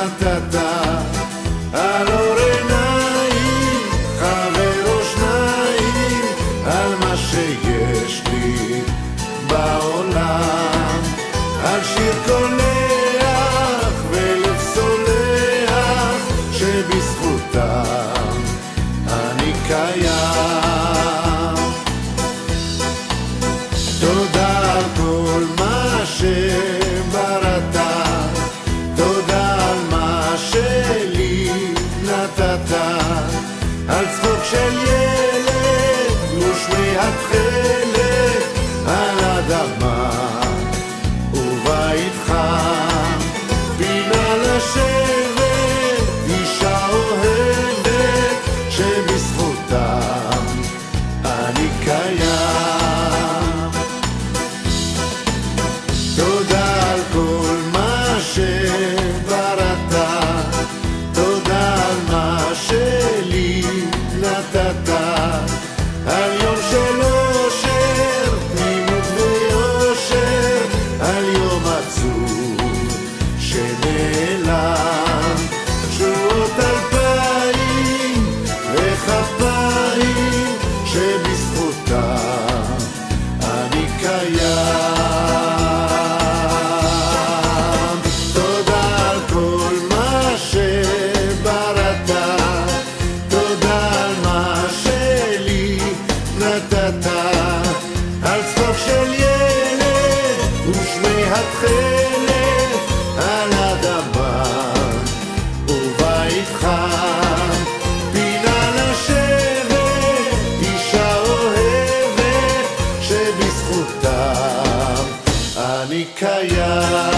נתת, על אור עיניים, חבר או שניים, על מה שיש לי בעולם, על שיר קולח ולב סולח, שבזכותם אני קיים. תודה על כל מה שבראת, תודה על מה שלי נתת, על צחוק של ילד ושמי התכלת, על אדמה ובית חם, פינה לשבת, אישה אוהבת, שבזכותם אני קיים. תודה על כל מה שבראת, תודה על מה שלי נתת, על יום של אושר, תמימות ויושר, על יום עצוב שנעלם, תשועות 2000 וכפיים, שבזכותם אני קיים. תודה על כל מה שבראת, תודה על מה שלי נתת, על צחוק של ילד ושמי התכלת, על אדמה ובית חם, פינה לשבת, אישה אוהבת, שבזכותם אני קיים.